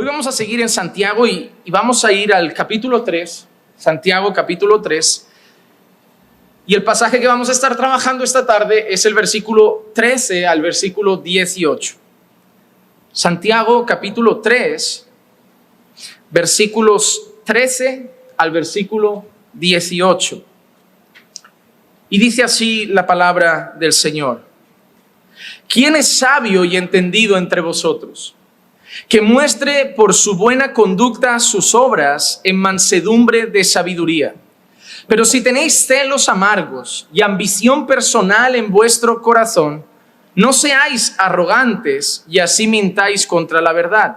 Hoy vamos a seguir en Santiago y vamos a ir al capítulo 3, Santiago capítulo 3. Y el pasaje que vamos a estar trabajando esta tarde es el versículo 13 al versículo 18. Santiago capítulo 3, versículos 13 al versículo 18. Y dice así la palabra del Señor. ¿Quién es sabio y entendido entre vosotros? Que muestre por su buena conducta sus obras en mansedumbre de sabiduría. Pero si tenéis celos amargos y ambición personal en vuestro corazón, no seáis arrogantes y así mintáis contra la verdad.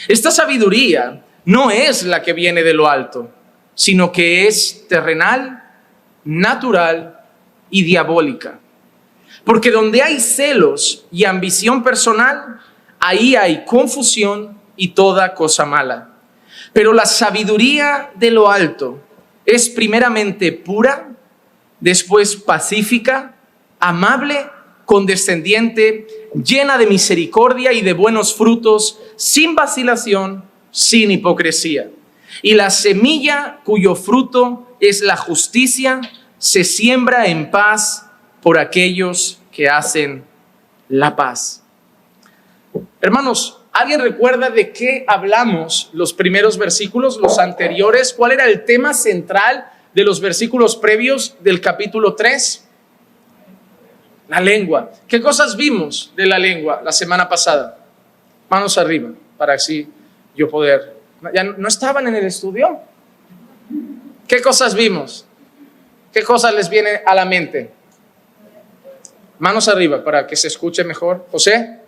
Esta sabiduría no es la que viene de lo alto, sino que es terrenal, natural y diabólica. Porque donde hay celos y ambición personal, ahí hay confusión y toda cosa mala. Pero la sabiduría de lo alto es primeramente pura, después pacífica, amable, condescendiente, llena de misericordia y de buenos frutos, sin vacilación, sin hipocresía. Y la semilla cuyo fruto es la justicia se siembra en paz por aquellos que hacen la paz. Hermanos, ¿alguien recuerda de qué hablamos los primeros versículos, los anteriores? ¿Cuál era el tema central de los versículos previos del capítulo 3? La lengua. ¿Qué cosas vimos de la lengua la semana pasada? Manos arriba, para así yo poder. ¿Ya no estaban en el estudio? ¿Qué cosas vimos? ¿Qué cosas les viene a la mente? Manos arriba para que se escuche mejor. José.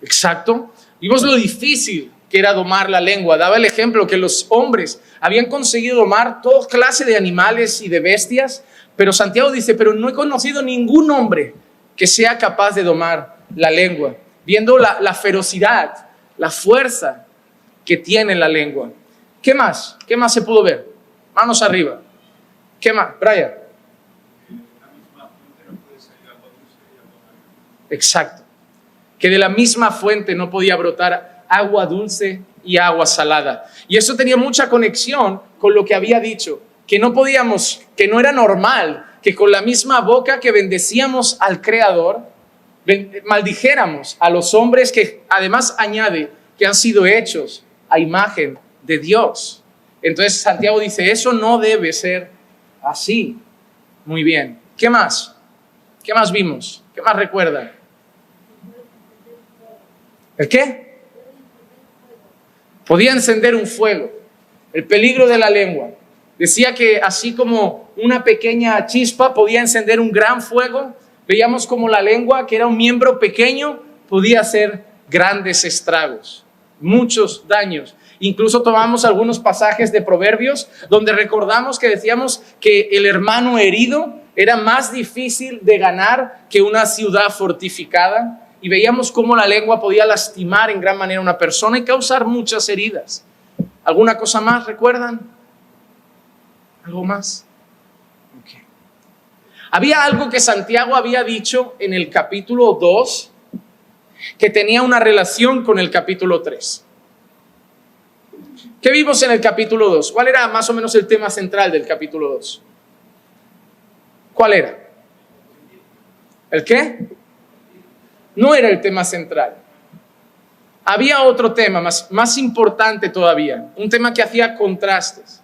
Exacto. Vimos lo difícil que era domar la lengua. Daba el ejemplo que los hombres habían conseguido domar toda clase de animales y de bestias, pero Santiago dice, pero no he conocido ningún hombre que sea capaz de domar la lengua, viendo la ferocidad, la fuerza que tiene la lengua. ¿Qué más? ¿Qué más se pudo ver? Manos arriba. ¿Qué más? Brian. Exacto. Que de la misma fuente no podía brotar agua dulce y agua salada. Y eso tenía mucha conexión con lo que había dicho, que no podíamos, que no era normal que con la misma boca que bendecíamos al Creador, maldijéramos a los hombres que además añade que han sido hechos a imagen de Dios. Entonces Santiago dice, eso no debe ser así. Muy bien. ¿Qué más? ¿Qué más vimos? ¿Qué más recuerdan? ¿El qué? Podía encender un fuego. El peligro de la lengua. Decía que así como una pequeña chispa podía encender un gran fuego, veíamos como la lengua, que era un miembro pequeño, podía hacer grandes estragos, muchos daños. Incluso tomamos algunos pasajes de Proverbios donde recordamos que decíamos que el hermano herido era más difícil de ganar que una ciudad fortificada. Y veíamos cómo la lengua podía lastimar en gran manera a una persona y causar muchas heridas. ¿Alguna cosa más recuerdan? ¿Algo más? Okay. Había algo que Santiago había dicho en el capítulo 2 que tenía una relación con el capítulo 3. ¿Qué vimos en el capítulo 2? ¿Cuál era más o menos el tema central del capítulo 2? ¿Cuál era? ¿El qué? No era el tema central. Había otro tema más importante todavía, un tema que hacía contrastes.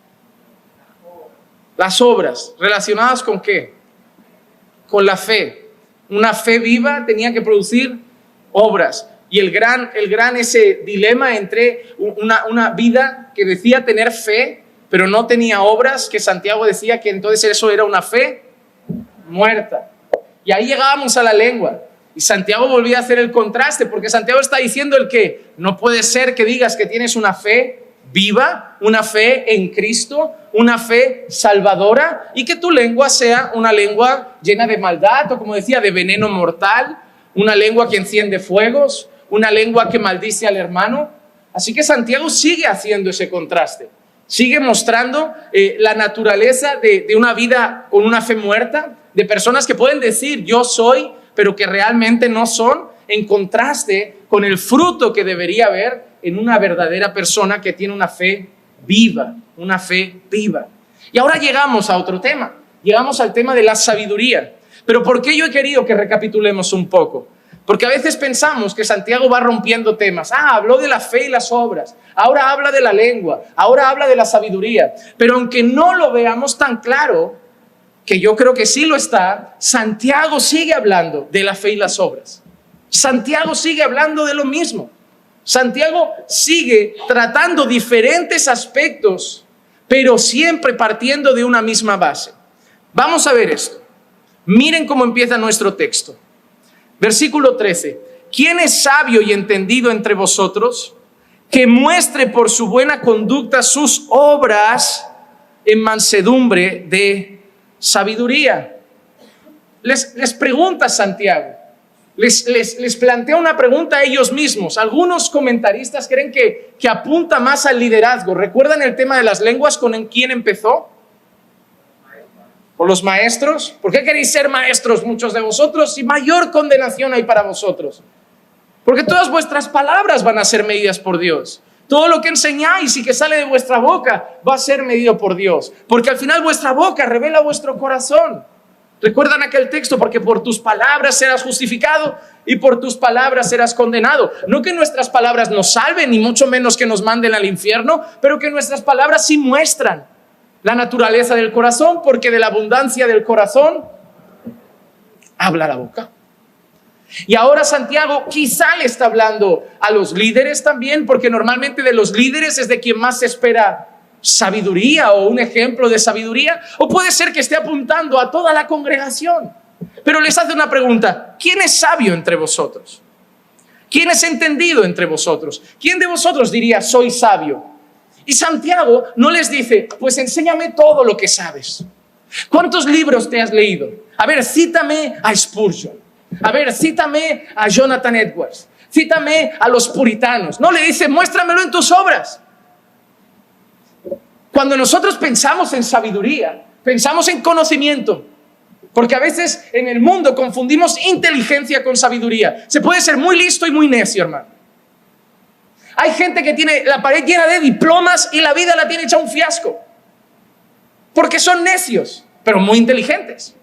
Las obras, ¿relacionadas con qué? Con la fe. Una fe viva tenía que producir obras. Y el gran ese dilema entre una vida que decía tener fe, pero no tenía obras, que Santiago decía que entonces eso era una fe muerta. Y ahí llegábamos a la lengua. Y Santiago volvía a hacer el contraste, porque Santiago está diciendo el que no puede ser que digas que tienes una fe viva, una fe en Cristo, una fe salvadora, y que tu lengua sea una lengua llena de maldad, o como decía, de veneno mortal, una lengua que enciende fuegos, una lengua que maldice al hermano. Así que Santiago sigue haciendo ese contraste, sigue mostrando la naturaleza de una vida con una fe muerta, de personas que pueden decir, yo soy pero que realmente no son en contraste con el fruto que debería haber en una verdadera persona que tiene una fe viva, una fe viva. Y ahora llegamos a otro tema, llegamos al tema de la sabiduría. Pero ¿por qué yo he querido que recapitulemos un poco? Porque a veces pensamos que Santiago va rompiendo temas. Habló de la fe y las obras. Ahora habla de la lengua. Ahora habla de la sabiduría. Pero aunque no lo veamos tan claro, que yo creo que sí lo está, Santiago sigue hablando de la fe y las obras. Santiago sigue hablando de lo mismo. Santiago sigue tratando diferentes aspectos, pero siempre partiendo de una misma base. Vamos a ver esto. Miren cómo empieza nuestro texto. Versículo 13. ¿Quién es sabio y entendido entre vosotros? Que muestre por su buena conducta sus obras en mansedumbre de sabiduría. Les pregunta Santiago. Les plantea una pregunta a ellos mismos. Algunos comentaristas creen que apunta más al liderazgo. ¿Recuerdan el tema de las lenguas con quién empezó? ¿Por los maestros? ¿Por qué queréis ser maestros muchos de vosotros? Y mayor condenación hay para vosotros. Porque todas vuestras palabras van a ser medidas por Dios. Todo lo que enseñáis y que sale de vuestra boca va a ser medido por Dios. Porque al final vuestra boca revela vuestro corazón. ¿Recuerdan aquel texto? Porque por tus palabras serás justificado y por tus palabras serás condenado. No que nuestras palabras nos salven, ni mucho menos que nos manden al infierno, pero que nuestras palabras sí muestran la naturaleza del corazón, porque de la abundancia del corazón habla la boca. Y ahora Santiago quizá le está hablando a los líderes también, porque normalmente de los líderes es de quien más se espera sabiduría o un ejemplo de sabiduría, o puede ser que esté apuntando a toda la congregación. Pero les hace una pregunta: ¿quién es sabio entre vosotros? ¿Quién es entendido entre vosotros? ¿Quién de vosotros diría soy sabio? Y Santiago no les dice, pues enséñame todo lo que sabes. ¿Cuántos libros te has leído? A ver, cítame a Spurgeon. A ver, cítame a Jonathan Edwards. Cítame a los puritanos. No, le dice, muéstramelo en tus obras. Cuando nosotros pensamos en sabiduría, pensamos en conocimiento. Porque a veces en el mundo confundimos inteligencia con sabiduría. Se puede ser muy listo y muy necio, hermano. Hay gente que tiene la pared llena de diplomas y la vida la tiene hecha un fiasco. Porque son necios, pero muy inteligentes.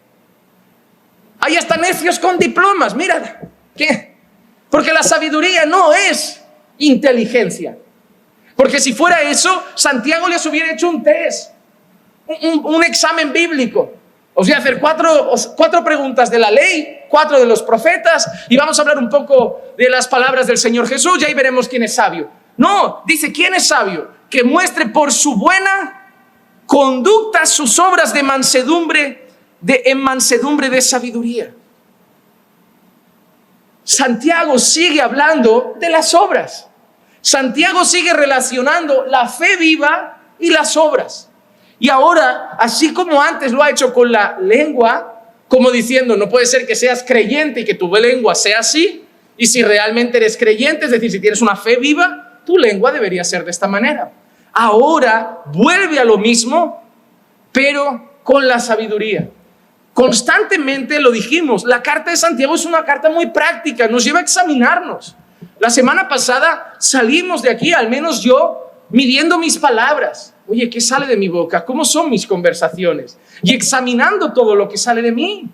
Hay hasta necios con diplomas, mira. ¿Qué? Porque la sabiduría no es inteligencia. Porque si fuera eso, Santiago les hubiera hecho un test, un examen bíblico. Os voy a hacer cuatro preguntas de la ley, 4 de los profetas, y vamos a hablar un poco de las palabras del Señor Jesús, y ahí veremos quién es sabio. No, dice, ¿quién es sabio? Que muestre por su buena conducta sus obras en mansedumbre de sabiduría. Santiago sigue hablando de las obras. Santiago sigue relacionando la fe viva y las obras. Y ahora, así como antes lo ha hecho con la lengua, como diciendo, no puede ser que seas creyente y que tu lengua sea así, y si realmente eres creyente, es decir, si tienes una fe viva, tu lengua debería ser de esta manera. Ahora vuelve a lo mismo, pero con la sabiduría. Constantemente lo dijimos, la carta de Santiago es una carta muy práctica, nos lleva a examinarnos. La semana pasada salimos de aquí, al menos yo, midiendo mis palabras. Oye, ¿qué sale de mi boca? ¿Cómo son mis conversaciones? Y examinando todo lo que sale de mí.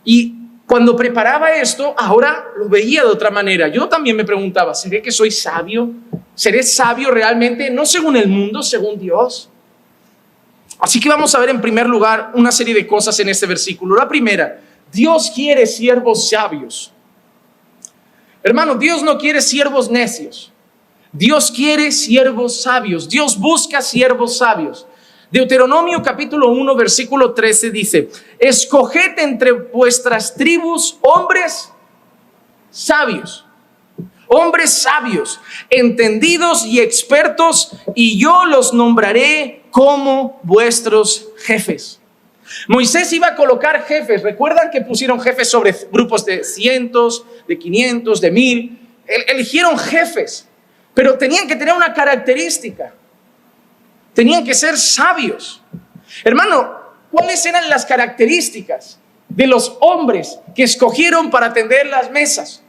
Y cuando preparaba esto, ahora lo veía de otra manera. Yo también me preguntaba, ¿seré que soy sabio? ¿Seré sabio realmente? No según el mundo, según Dios. Así que vamos a ver en primer lugar una serie de cosas en este versículo. La primera, Dios quiere siervos sabios. Hermano, Dios no quiere siervos necios. Dios quiere siervos sabios. Dios busca siervos sabios. Deuteronomio capítulo 1 versículo 13 dice, escoged entre vuestras tribus hombres sabios, entendidos y expertos, y yo los nombraré como vuestros jefes. Moisés iba a colocar jefes. ¿Recuerdan que pusieron jefes sobre grupos de cientos, de 500, de 1000? Eligieron jefes. Pero tenían que tener una característica. Tenían que ser sabios. Hermano, ¿cuáles eran las características de los hombres que escogieron para atender las mesas,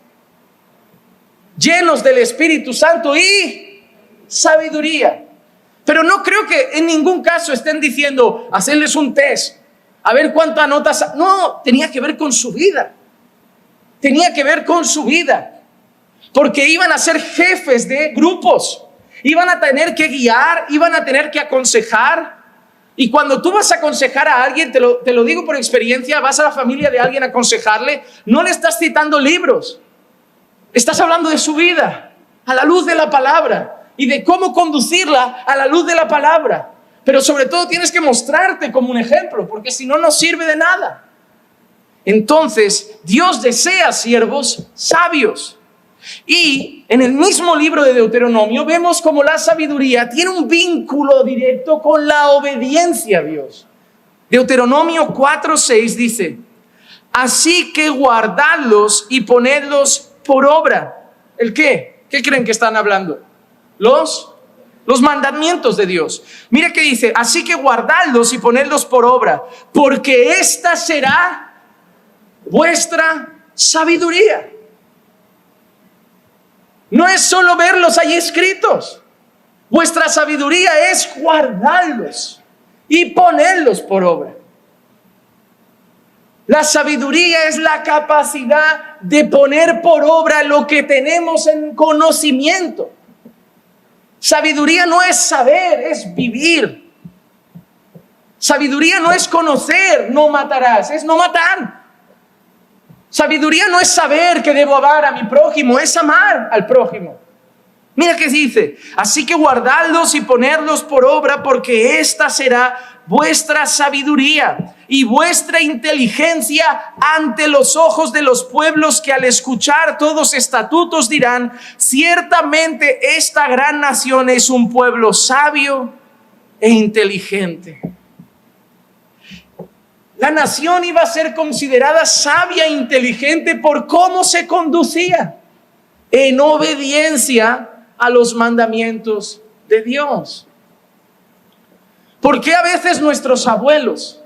llenos del Espíritu Santo y sabiduría. Pero no creo que en ningún caso estén diciendo, hacerles un test, a ver cuántas notas. No, tenía que ver con su vida. Tenía que ver con su vida. Porque iban a ser jefes de grupos. Iban a tener que guiar, iban a tener que aconsejar. Y cuando tú vas a aconsejar a alguien, te lo digo por experiencia, vas a la familia de alguien a aconsejarle, no le estás citando libros. Estás hablando de su vida, a la luz de la palabra. Y de cómo conducirla a la luz de la palabra. Pero sobre todo tienes que mostrarte como un ejemplo, porque si no, no sirve de nada. Entonces, Dios desea siervos sabios. Y en el mismo libro de Deuteronomio vemos como la sabiduría tiene un vínculo directo con la obediencia a Dios. Deuteronomio 4:6 dice, así que guardadlos y ponedlos por obra. ¿El qué? ¿Qué creen que están hablando? Los mandamientos de Dios. Mira que dice, así que guardadlos y ponedlos por obra, porque esta será vuestra sabiduría. No es solo verlos ahí escritos. Vuestra sabiduría es guardarlos y ponerlos por obra. La sabiduría es la capacidad de poner por obra lo que tenemos en conocimiento. Sabiduría no es saber, es vivir. Sabiduría no es conocer, no matarás, es no matar. Sabiduría no es saber que debo amar a mi prójimo, es amar al prójimo. Mira qué dice, así que guardadlos y ponerlos por obra, porque esta será vuestra sabiduría y vuestra inteligencia ante los ojos de los pueblos, que al escuchar todos estatutos dirán, ciertamente esta gran nación es un pueblo sabio e inteligente. La nación iba a ser considerada sabia e inteligente por cómo se conducía en obediencia a los mandamientos de Dios. ¿Por qué a veces nuestros abuelos,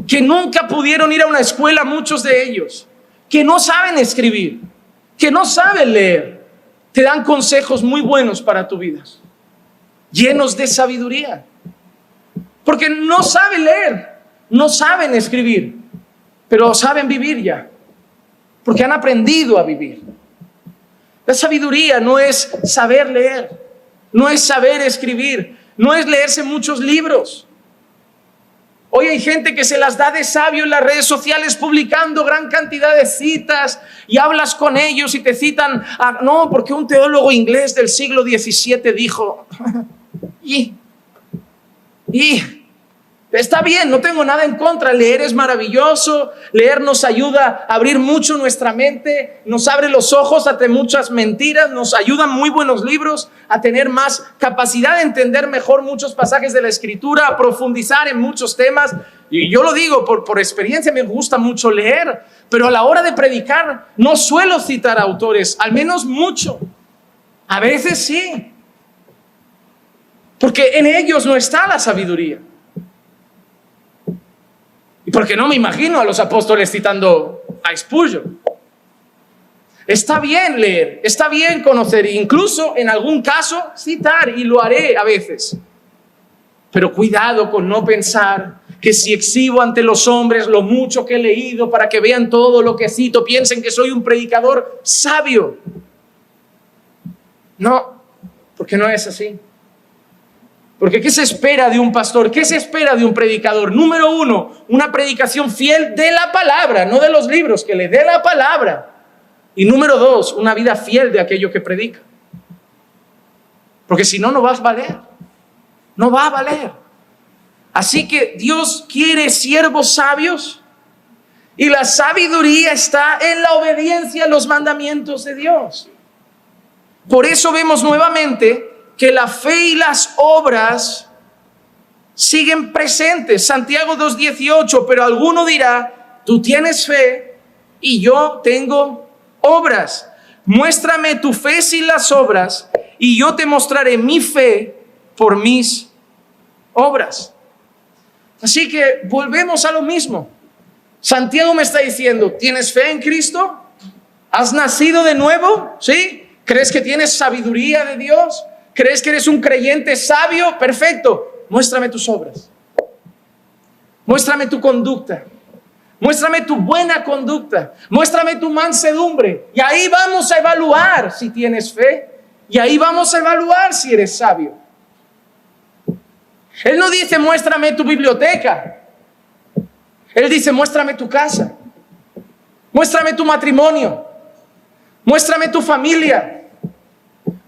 que nunca pudieron ir a una escuela, muchos de ellos, que no saben escribir, que no saben leer, te dan consejos muy buenos para tu vida, llenos de sabiduría? Porque no saben leer, no saben escribir, pero saben vivir ya, porque han aprendido a vivir. La sabiduría no es saber leer, no es saber escribir, no es leerse muchos libros. Hoy hay gente que se las da de sabio en las redes sociales publicando gran cantidad de citas y hablas con ellos y te citan, no, porque un teólogo inglés del siglo XVII dijo, y está bien, no tengo nada en contra, leer es maravilloso, leer nos ayuda a abrir mucho nuestra mente, nos abre los ojos ante muchas mentiras, nos ayudan muy buenos libros a tener más capacidad de entender mejor muchos pasajes de la Escritura, a profundizar en muchos temas. Y yo lo digo por experiencia, me gusta mucho leer, pero a la hora de predicar no suelo citar autores, al menos mucho. A veces sí, porque en ellos no está la sabiduría. Y porque no me imagino a los apóstoles citando a Spurgeon. Está bien leer, está bien conocer, incluso en algún caso citar, y lo haré a veces. Pero cuidado con no pensar que si exhibo ante los hombres lo mucho que he leído para que vean todo lo que cito, piensen que soy un predicador sabio. No, porque no es así. Porque ¿qué se espera de un pastor? ¿Qué se espera de un predicador? Número uno, una predicación fiel de la palabra, no de los libros, que le dé la palabra. Y número dos, una vida fiel de aquello que predica. Porque si no, no va a valer. No va a valer. Así que Dios quiere siervos sabios, y la sabiduría está en la obediencia a los mandamientos de Dios. Por eso vemos nuevamente que la fe y las obras siguen presentes. Santiago 2:18, pero alguno dirá, tú tienes fe y yo tengo obras. Muéstrame tu fe sin las obras y yo te mostraré mi fe por mis obras. Así que volvemos a lo mismo. Santiago me está diciendo, ¿tienes fe en Cristo? ¿Has nacido de nuevo? ¿Sí? ¿Crees que tienes sabiduría de Dios? ¿Crees que eres un creyente sabio? Perfecto. Muéstrame tus obras. Muéstrame tu conducta. Muéstrame tu buena conducta. Muéstrame tu mansedumbre. Y ahí vamos a evaluar si tienes fe. Y ahí vamos a evaluar si eres sabio. Él no dice, muéstrame tu biblioteca. Él dice, muéstrame tu casa. Muéstrame tu matrimonio. Muéstrame tu familia.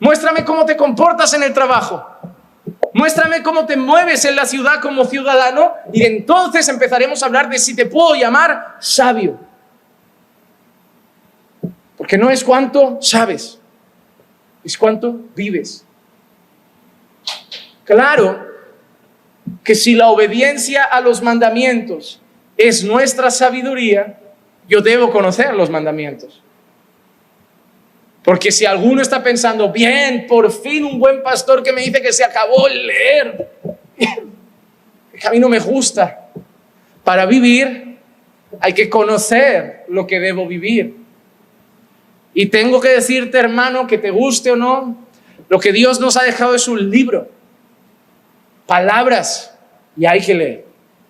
Muéstrame cómo te comportas en el trabajo. Muéstrame cómo te mueves en la ciudad como ciudadano. Y entonces empezaremos a hablar de si te puedo llamar sabio. Porque no es cuánto sabes, es cuánto vives. Claro que si la obediencia a los mandamientos es nuestra sabiduría, yo debo conocer los mandamientos. Porque si alguno está pensando, bien, por fin un buen pastor que me dice que se acabó el leer, que a mí no me gusta. Para vivir hay que conocer lo que debo vivir. Y tengo que decirte, hermano, que te guste o no, lo que Dios nos ha dejado es un libro, palabras, y hay que leer,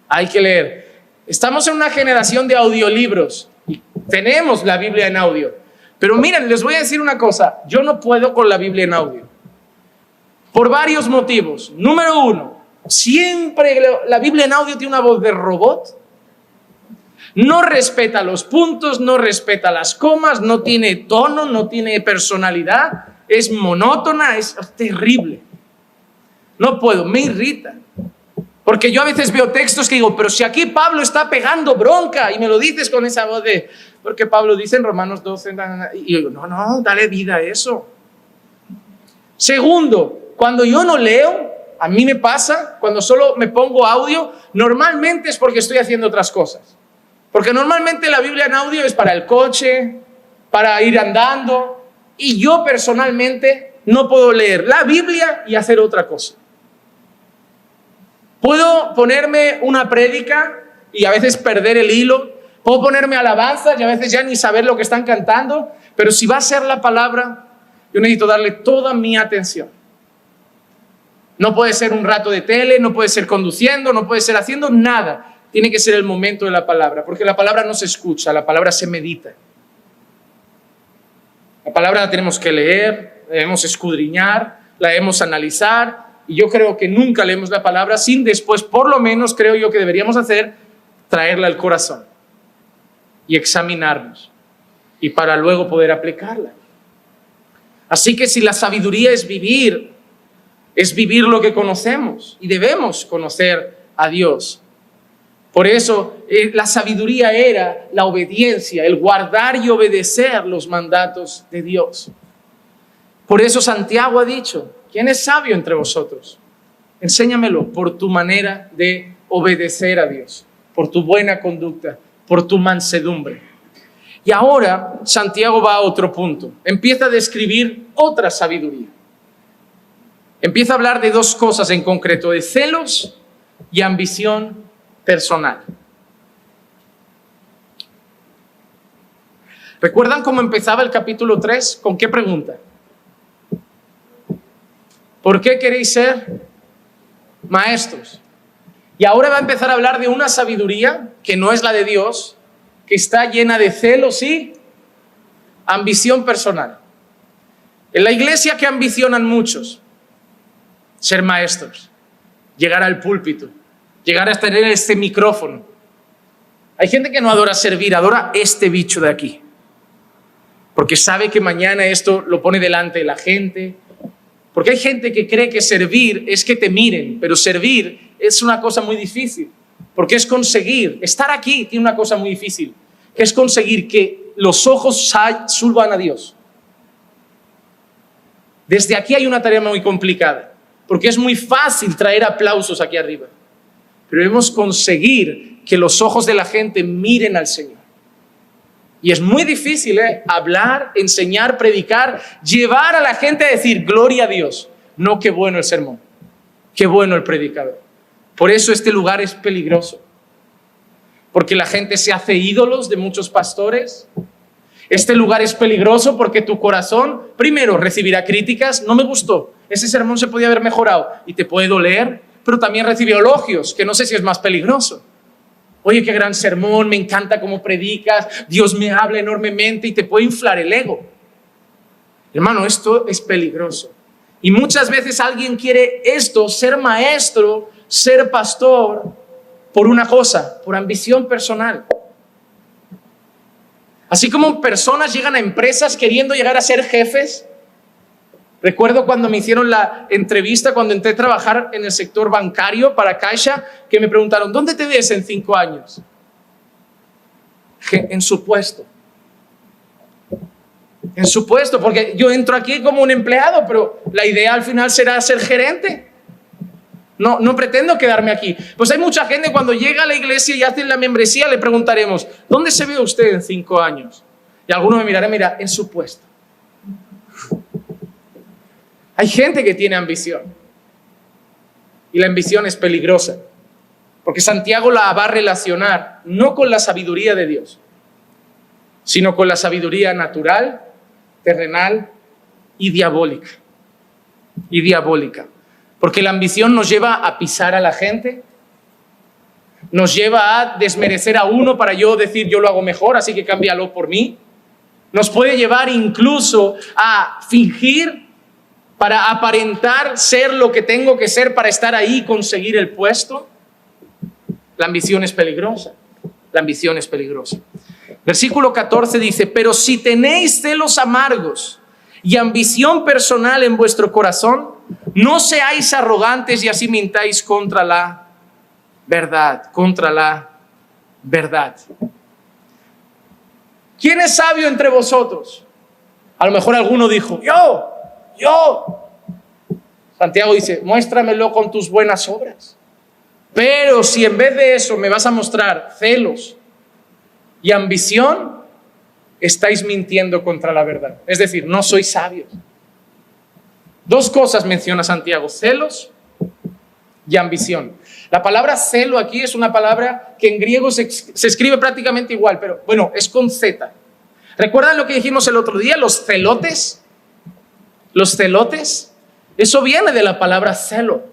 hay que leer. Estamos en una generación de audiolibros y tenemos la Biblia en audio. Pero miren, les voy a decir una cosa, yo no puedo con la Biblia en audio. Por varios motivos. Número uno, siempre la Biblia en audio tiene una voz de robot. No respeta los puntos, no respeta las comas, no tiene tono, no tiene personalidad. Es monótona, es terrible. No puedo, me irrita. Porque yo a veces veo textos que digo, pero si aquí Pablo está pegando bronca, y me lo dices con esa voz de, porque Pablo dice en Romanos 12, y yo digo, no, dale vida a eso. Segundo, cuando yo no leo, a mí me pasa, cuando solo me pongo audio, normalmente es porque estoy haciendo otras cosas. Porque normalmente la Biblia en audio es para el coche, para ir andando, y yo personalmente no puedo leer la Biblia y hacer otra cosa. Puedo ponerme una prédica y a veces perder el hilo. Puedo ponerme alabanzas y a veces ya ni saber lo que están cantando. Pero si va a ser la palabra, yo necesito darle toda mi atención. No puede ser un rato de tele, no puede ser conduciendo, no puede ser haciendo nada. Tiene que ser el momento de la palabra, porque la palabra no se escucha, la palabra se medita. La palabra la tenemos que leer, la debemos escudriñar, la debemos analizar. Y yo creo que nunca leemos la palabra sin después, por lo menos creo yo que deberíamos hacer, traerla al corazón y examinarnos y para luego poder aplicarla. Así que si la sabiduría es vivir lo que conocemos y debemos conocer a Dios. Por eso la sabiduría era la obediencia, el guardar y obedecer los mandatos de Dios. Por eso Santiago ha dicho, ¿quién es sabio entre vosotros? Enséñamelo por tu manera de obedecer a Dios, por tu buena conducta, por tu mansedumbre. Y ahora Santiago va a otro punto. Empieza a describir otra sabiduría. Empieza a hablar de dos cosas en concreto, de celos y ambición personal. ¿Recuerdan cómo empezaba el capítulo 3? ¿Con qué pregunta? ¿Por qué queréis ser maestros? Y ahora va a empezar a hablar de una sabiduría que no es la de Dios, que está llena de celos y ambición personal. En la iglesia, ¿qué ambicionan muchos? Ser maestros, llegar al púlpito, llegar a tener este micrófono. Hay gente que no adora servir, adora este bicho de aquí, porque sabe que mañana esto lo pone delante de la gente. Porque hay gente que cree que servir es que te miren, pero servir es una cosa muy difícil, porque es conseguir, estar aquí tiene una cosa muy difícil, que es conseguir que los ojos suban a Dios. Desde aquí hay una tarea muy complicada, porque es muy fácil traer aplausos aquí arriba, pero debemos conseguir que los ojos de la gente miren al Señor. Y es muy difícil, hablar, enseñar, predicar, llevar a la gente a decir gloria a Dios. No, qué bueno el sermón, qué bueno el predicador. Por eso este lugar es peligroso. porque la gente se hace ídolos de muchos pastores. Este lugar es peligroso porque tu corazón, primero, recibirá críticas. No me gustó, ese sermón se podía haber mejorado, y te puede doler, pero también recibe elogios, que no sé si es más peligroso. Oye, qué gran sermón, me encanta cómo predicas, Dios me habla enormemente, y te puede inflar el ego. Hermano, esto es peligroso. Y muchas veces alguien quiere esto, ser maestro, ser pastor, por una cosa, por ambición personal. Así como personas llegan a empresas queriendo llegar a ser jefes. Recuerdo cuando me hicieron la entrevista, cuando entré a trabajar en el sector bancario para Caixa, que me preguntaron, ¿dónde te ves en 5 años? En su puesto. En su puesto, porque yo entro aquí como un empleado, pero la idea al final será ser gerente. No pretendo quedarme aquí. Pues hay mucha gente cuando llega a la iglesia y hace la membresía, le preguntaremos, ¿dónde se ve usted en 5 años? Y alguno me mirará, mira, en su puesto. Hay gente que tiene ambición. Y la ambición es peligrosa. Porque Santiago la va a relacionar no con la sabiduría de Dios, sino con la sabiduría natural, terrenal y diabólica. Y diabólica. Porque la ambición nos lleva a pisar a la gente, nos lleva a desmerecer a uno para yo decir yo lo hago mejor, así que cámbialo por mí. Nos puede llevar incluso a fingir para aparentar ser lo que tengo que ser para estar ahí y conseguir el puesto. La ambición es peligrosa. La ambición es peligrosa. Versículo 14 dice, pero si tenéis celos amargos y ambición personal en vuestro corazón, no seáis arrogantes y así mintáis contra la verdad, contra la verdad. ¿Quién es sabio entre vosotros? A lo mejor alguno dijo, yo. Santiago dice, muéstramelo con tus buenas obras. Pero si en vez de eso me vas a mostrar celos y ambición, estáis mintiendo contra la verdad. Es decir, no sois sabios. 2 cosas menciona Santiago, celos y ambición. La palabra celo aquí es una palabra que en griego se escribe prácticamente igual, pero bueno, es con Z. ¿Recuerdan lo que dijimos el otro día? Los celotes. Los celotes, eso viene de la palabra celo.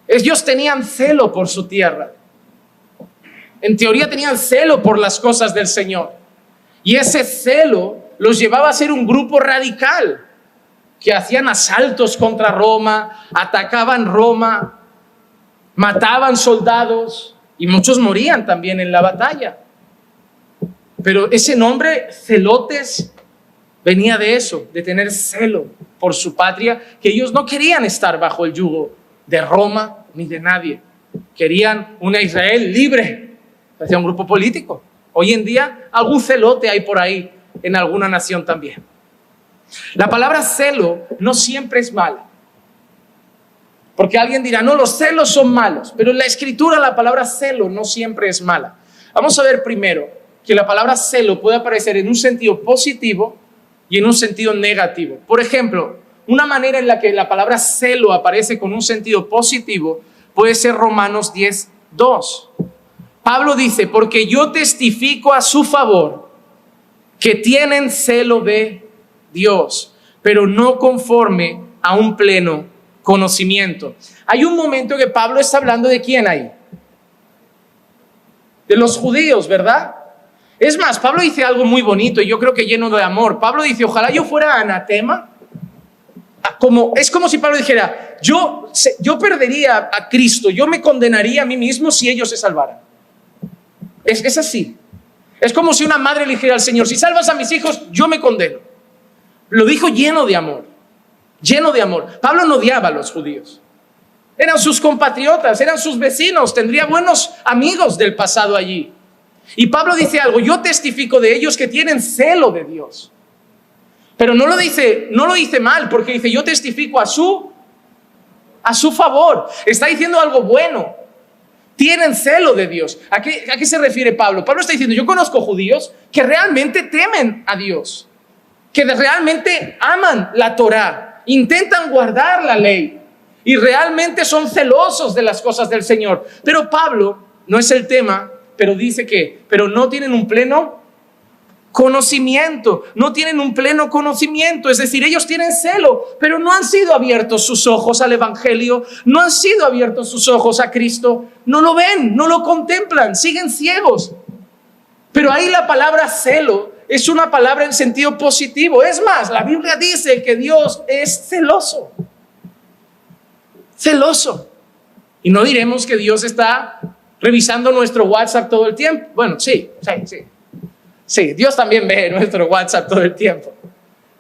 Ellos tenían celo por su tierra. En teoría tenían celo por las cosas del Señor. Y ese celo los llevaba a ser un grupo radical, que hacían asaltos contra Roma, atacaban Roma, mataban soldados y muchos morían también en la batalla. Pero ese nombre, celotes, venía de eso, de tener celo por su patria, que ellos no querían estar bajo el yugo de Roma ni de nadie. Querían una Israel libre, hacia un grupo político. Hoy en día algún celote hay por ahí en alguna nación también. La palabra celo no siempre es mala. Porque alguien dirá, no, los celos son malos. Pero en la Escritura la palabra celo no siempre es mala. Vamos a ver primero que la palabra celo puede aparecer en un sentido positivo y en un sentido negativo. Por ejemplo, una manera en la que la palabra celo aparece con un sentido positivo puede ser Romanos 10:2. Pablo dice, porque yo testifico a su favor que tienen celo de Dios, pero no conforme a un pleno conocimiento. Hay un momento que Pablo está hablando de quién ahí. De los judíos, ¿verdad? Es más, Pablo dice algo muy bonito y yo creo que lleno de amor. Pablo dice, ojalá yo fuera anatema. Es como si Pablo dijera, yo perdería a Cristo, yo me condenaría a mí mismo si ellos se salvaran. Es así. Es como si una madre le dijera al Señor, si salvas a mis hijos, yo me condeno. Lo dijo lleno de amor. Lleno de amor. Pablo no odiaba a los judíos. Eran sus compatriotas, eran sus vecinos, tendría buenos amigos del pasado allí. Y Pablo dice algo, yo testifico de ellos que tienen celo de Dios. Pero no lo dice mal, porque dice, yo testifico a su favor. Está diciendo algo bueno. Tienen celo de Dios. ¿A qué se refiere Pablo? Pablo está diciendo, yo conozco judíos que realmente temen a Dios, que realmente aman la Torá, intentan guardar la ley y realmente son celosos de las cosas del Señor. Pero Pablo, no es el tema, pero dice que, pero no tienen un pleno conocimiento, no tienen un pleno conocimiento, es decir, ellos tienen celo, pero no han sido abiertos sus ojos al Evangelio, no han sido abiertos sus ojos a Cristo, no lo ven, no lo contemplan, siguen ciegos. Pero ahí la palabra celo es una palabra en sentido positivo. Es más, la Biblia dice que Dios es celoso. Celoso. Y no diremos que Dios está revisando nuestro WhatsApp todo el tiempo. Bueno, sí. Sí, Dios también ve nuestro WhatsApp todo el tiempo.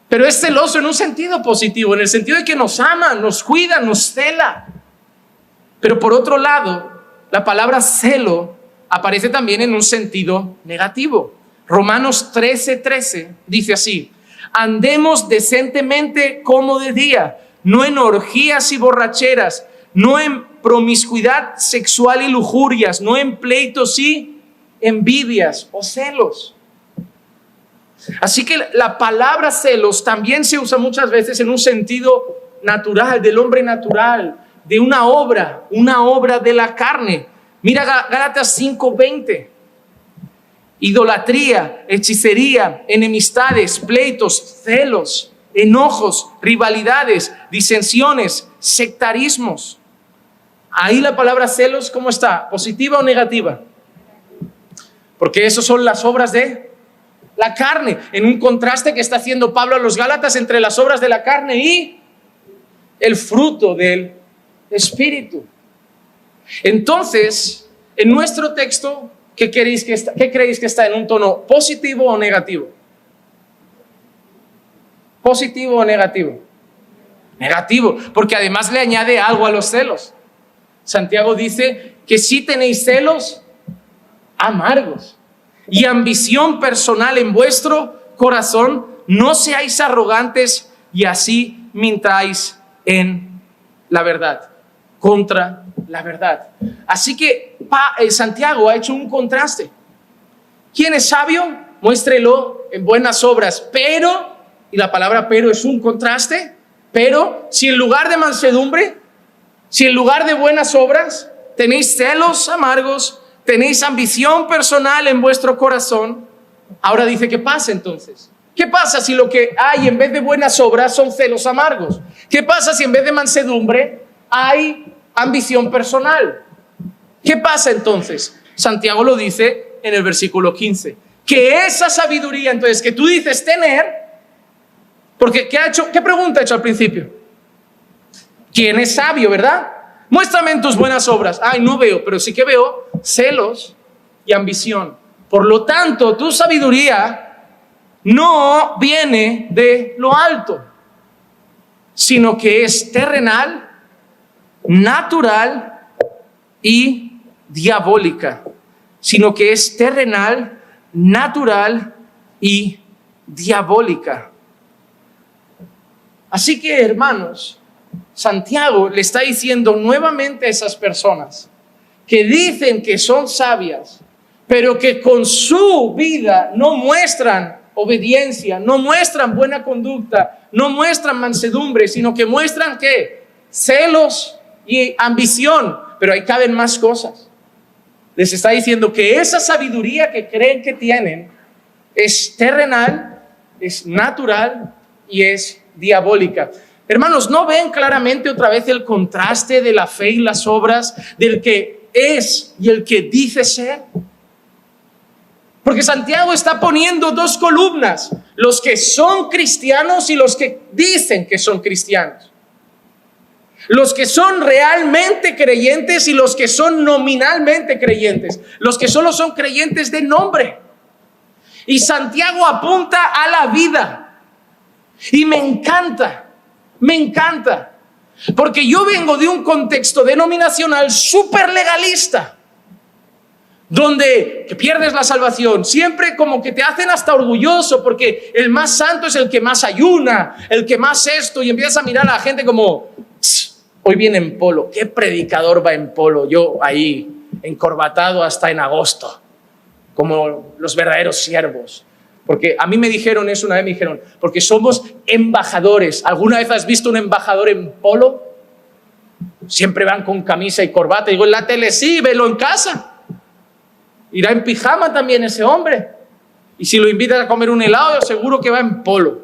Pero es celoso en un sentido positivo, en el sentido de que nos ama, nos cuida, nos cela. Pero por otro lado, la palabra celo aparece también en un sentido negativo. Romanos 13:13 dice así: andemos decentemente como de día, no en orgías y borracheras, no en promiscuidad sexual y lujurias, no en pleitos y envidias o celos. Así que la palabra celos también se usa muchas veces en un sentido natural, del hombre natural, de una obra de la carne. Mira Gálatas 5:20. Idolatría, hechicería, enemistades, pleitos, celos, enojos, rivalidades, disensiones, sectarismos. Ahí la palabra celos, ¿cómo está? ¿Positiva o negativa? Porque esas son las obras de la carne, en un contraste que está haciendo Pablo a los Gálatas entre las obras de la carne y el fruto del Espíritu. Entonces, en nuestro texto, ¿qué creéis que está en un tono positivo o negativo? ¿Positivo o negativo? Negativo, porque además le añade algo a los celos. Santiago dice que si tenéis celos amargos y ambición personal en vuestro corazón, no seáis arrogantes y así mintáis en la verdad, contra la verdad. Así que Santiago ha hecho un contraste. ¿Quién es sabio? Muéstrelo en buenas obras, pero, y la palabra pero es un contraste, pero si en lugar de mansedumbre, si en lugar de buenas obras tenéis celos amargos, tenéis ambición personal en vuestro corazón, ahora dice, ¿qué pasa entonces? ¿Qué pasa si lo que hay en vez de buenas obras son celos amargos? ¿Qué pasa si en vez de mansedumbre hay ambición personal? ¿Qué pasa entonces? Santiago lo dice en el versículo 15, que esa sabiduría entonces que tú dices tener, porque ¿qué pregunta ha hecho al principio? ¿Quién es sabio, verdad? Muéstrame en tus buenas obras. Ay, no veo, pero sí que veo celos y ambición. Por lo tanto, tu sabiduría no viene de lo alto, sino que es terrenal, natural y diabólica. Sino que es terrenal, natural y diabólica. Así que, hermanos, Santiago le está diciendo nuevamente a esas personas que dicen que son sabias, pero que con su vida no muestran obediencia, no muestran buena conducta, no muestran mansedumbre, sino que muestran ¿qué? Celos y ambición, pero ahí caben más cosas. Les está diciendo que esa sabiduría que creen que tienen es terrenal, es natural y es diabólica. Hermanos, ¿no ven claramente otra vez el contraste de la fe y las obras, del que es y el que dice ser? Porque Santiago está poniendo dos columnas, los que son cristianos y los que dicen que son cristianos. Los que son realmente creyentes y los que son nominalmente creyentes. Los que solo son creyentes de nombre. Y Santiago apunta a la vida. Y me encanta. Porque yo vengo de un contexto denominacional súper legalista. Donde que pierdes la salvación, siempre como que te hacen hasta orgulloso, porque el más santo es el que más ayuna, el que más esto, y empiezas a mirar a la gente como, hoy viene en polo, ¿qué predicador va en polo? Yo ahí, encorbatado hasta en agosto, como los verdaderos siervos. Porque a mí me dijeron eso una vez, me dijeron, porque somos embajadores. ¿Alguna vez has visto un embajador en polo? Siempre van con camisa y corbata. Y digo, en la tele sí, velo en casa. Irá en pijama también ese hombre. Y si lo invitas a comer un helado, seguro que va en polo.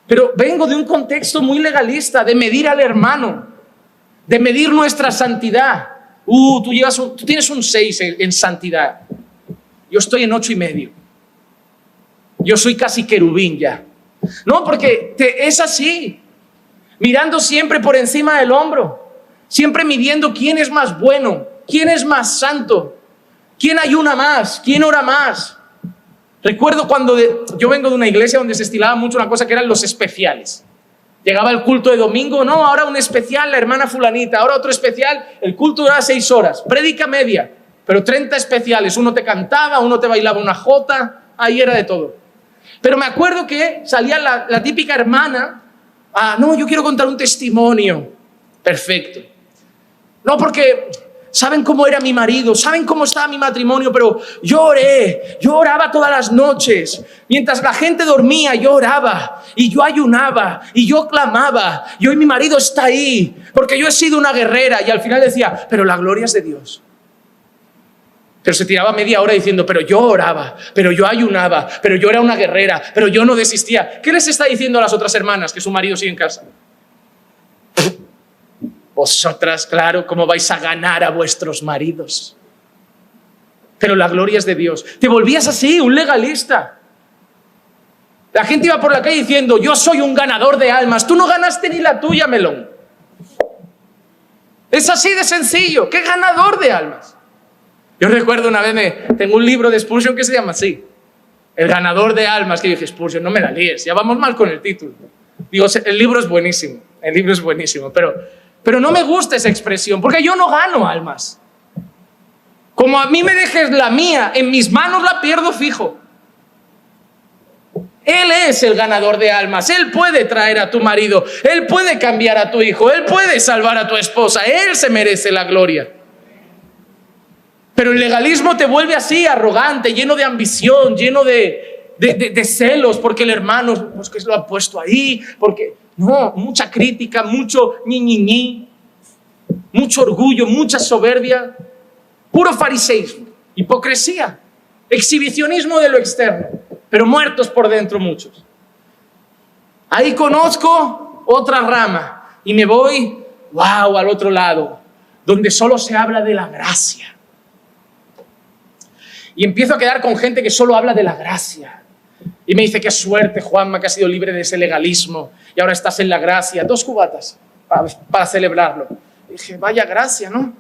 Pero vengo de un contexto muy legalista, de medir al hermano, de medir nuestra santidad. Tú tienes un 6 en santidad. Yo estoy en 8,5. Yo soy casi querubín ya. No, porque es así. Mirando siempre por encima del hombro. Siempre midiendo quién es más bueno, quién es más santo, quién ayuna más, quién ora más. Recuerdo cuando yo vengo de una iglesia donde se estilaba mucho una cosa que eran los especiales. Llegaba el culto de domingo, no, ahora un especial, la hermana fulanita, ahora otro especial, el culto duraba 6 horas, prédica media, pero 30 especiales, uno te cantaba, uno te bailaba una jota, ahí era de todo. Pero me acuerdo que salía la típica hermana, no, yo quiero contar un testimonio, perfecto. No, porque saben cómo era mi marido, saben cómo estaba mi matrimonio, pero yo oraba todas las noches. Mientras la gente dormía, yo oraba, y yo ayunaba, y yo clamaba, y hoy mi marido está ahí, porque yo he sido una guerrera. Y al final decía, pero la gloria es de Dios. Pero se tiraba media hora diciendo, pero yo oraba, pero yo ayunaba, pero yo era una guerrera, pero yo no desistía. ¿Qué les está diciendo a las otras hermanas que su marido sigue en casa? Vosotras, claro, ¿cómo vais a ganar a vuestros maridos? Pero la gloria es de Dios. Te volvías así, un legalista. La gente iba por la calle diciendo, yo soy un ganador de almas. Tú no ganaste ni la tuya, melón. Es así de sencillo. ¿Qué ganador de almas? Yo recuerdo una vez, tengo un libro de Spurgeon que se llama así, El ganador de almas, que yo dije, Spurgeon, no me la líes, ya vamos mal con el título. Digo, el libro es buenísimo, pero no me gusta esa expresión, porque yo no gano almas. Como a mí me dejes la mía, en mis manos la pierdo fijo. Él es el ganador de almas, Él puede traer a tu marido, Él puede cambiar a tu hijo, Él puede salvar a tu esposa, Él se merece la gloria. Pero el legalismo te vuelve así, arrogante, lleno de ambición, lleno de celos, porque el hermano, pues que lo ha puesto ahí, porque no, mucha crítica, mucho ñi, mucho orgullo, mucha soberbia, puro fariseísmo, hipocresía, exhibicionismo de lo externo, pero muertos por dentro muchos. Ahí conozco otra rama y me voy, al otro lado, donde solo se habla de la gracia. Y empiezo a quedar con gente que solo habla de la gracia. Y me dice, qué suerte, Juanma, que has sido libre de ese legalismo y ahora estás en la gracia. 2 cubatas para celebrarlo. Y dije, vaya gracia, ¿no?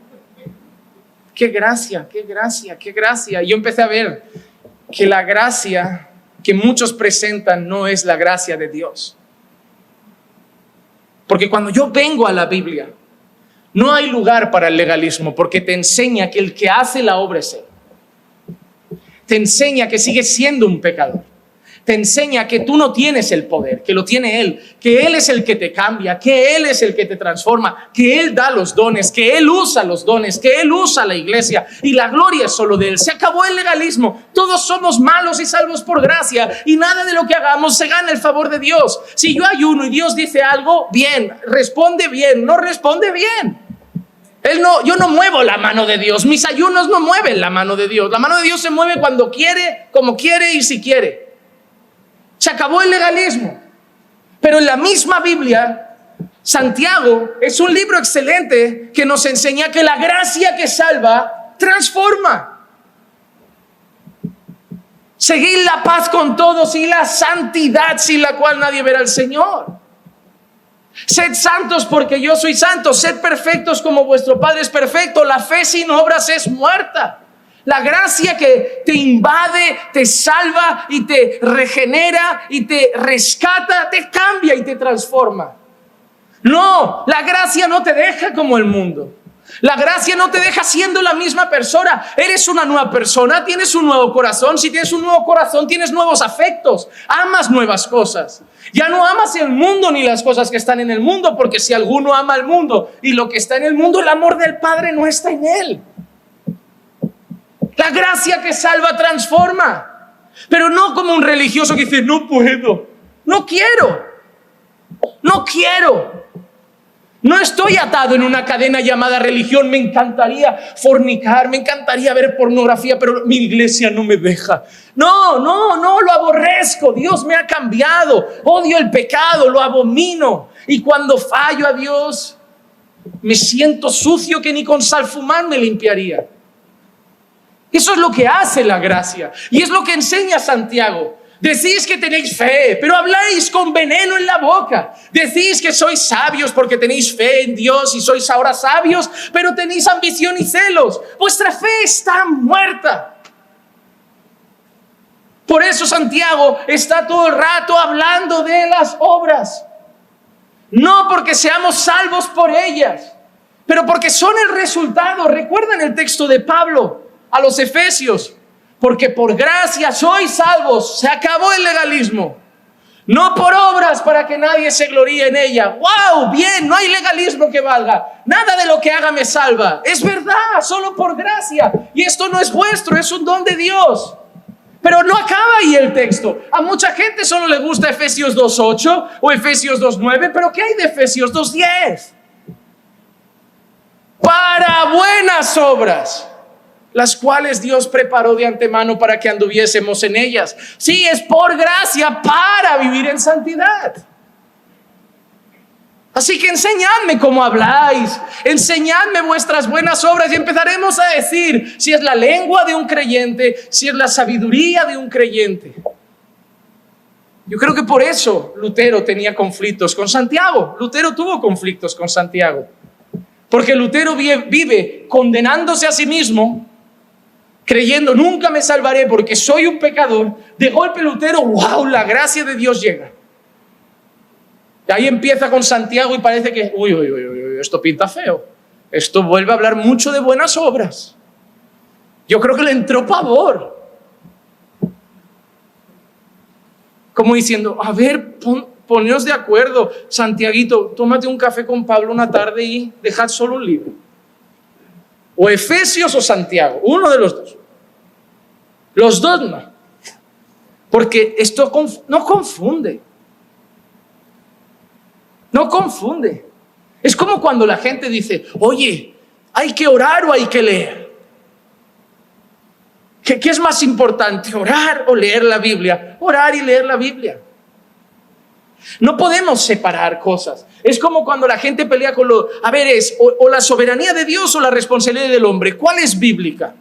Qué gracia, qué gracia, qué gracia. Y yo empecé a ver que la gracia que muchos presentan no es la gracia de Dios. Porque cuando yo vengo a la Biblia, no hay lugar para el legalismo, porque te enseña que el que hace la obra es Él. Te enseña que sigues siendo un pecador. Te enseña que tú no tienes el poder, que lo tiene Él, que Él es el que te cambia, que Él es el que te transforma, que Él da los dones, que Él usa los dones, que Él usa la iglesia y la gloria es solo de Él. Se acabó el legalismo. Todos somos malos y salvos por gracia y nada de lo que hagamos se gana el favor de Dios. Si yo ayuno y Dios dice algo, bien, responde bien, no responde bien. Yo no muevo la mano de Dios. Mis ayunos no mueven la mano de Dios. La mano de Dios se mueve cuando quiere, como quiere y si quiere. Se acabó el legalismo. Pero en la misma Biblia, Santiago es un libro excelente que nos enseña que la gracia que salva transforma. Seguid la paz con todos y la santidad sin la cual nadie verá al Señor. Sed santos porque yo soy santo. Sed perfectos como vuestro Padre es perfecto. La fe sin obras es muerta. La gracia que te invade, te salva y te regenera y te rescata, te cambia y te transforma. No, la gracia no te deja como el mundo. La gracia no te deja siendo la misma persona. Eres una nueva persona, tienes un nuevo corazón. Si tienes un nuevo corazón, tienes nuevos afectos. Amas nuevas cosas. Ya no amas el mundo ni las cosas que están en el mundo, porque si alguno ama el mundo y lo que está en el mundo, el amor del Padre no está en él. La gracia que salva transforma. Pero no como un religioso que dice, no puedo, no quiero. No estoy atado en una cadena llamada religión. Me encantaría fornicar, me encantaría ver pornografía, pero mi iglesia no me deja. No, lo aborrezco. Dios me ha cambiado. Odio el pecado, lo abomino. Y cuando fallo a Dios, me siento sucio que ni con sal fumar me limpiaría. Eso es lo que hace la gracia. Y es lo que enseña Santiago. Decís que tenéis fe, pero habláis con veneno en la boca. Decís que sois sabios porque tenéis fe en Dios y sois ahora sabios, pero tenéis ambición y celos. Vuestra fe está muerta. Por eso Santiago está todo el rato hablando de las obras. No porque seamos salvos por ellas, pero porque son el resultado. ¿Recuerdan el texto de Pablo a los Efesios? Porque por gracia sois salvos. Se acabó el legalismo. No por obras para que nadie se gloríe en ella. ¡Wow! Bien, no hay legalismo que valga. Nada de lo que haga me salva. Es verdad, solo por gracia. Y esto no es vuestro, es un don de Dios. Pero no acaba ahí el texto. A mucha gente solo le gusta Efesios 2:8 o Efesios 2:9. ¿Pero qué hay de Efesios 2:10? Para buenas obras, las cuales Dios preparó de antemano para que anduviésemos en ellas. Sí, es por gracia para vivir en santidad. Así que enseñadme cómo habláis, enseñadme vuestras buenas obras y empezaremos a decir si es la lengua de un creyente, si es la sabiduría de un creyente. Yo creo que por eso Lutero tenía conflictos con Santiago. Lutero tuvo conflictos con Santiago. Porque Lutero vive condenándose a sí mismo, creyendo nunca me salvaré porque soy un pecador. De golpe Lutero, wow, la gracia de Dios llega. Y ahí empieza con Santiago y parece que, uy, esto pinta feo. Esto vuelve a hablar mucho de buenas obras. Yo creo que le entró pavor. Como diciendo, a ver, poneos de acuerdo. Santiaguito, tómate un café con Pablo una tarde y dejad solo un libro. O Efesios o Santiago, uno de los dos. Los dos no. Porque esto no confunde. No confunde. Es como cuando la gente dice, oye, ¿hay que orar o hay que leer? ¿Qué es más importante, orar o leer la Biblia? Orar y leer la Biblia. No podemos separar cosas. Es como cuando la gente pelea con a ver, es o la soberanía de Dios o la responsabilidad del hombre. ¿Cuál es bíblica?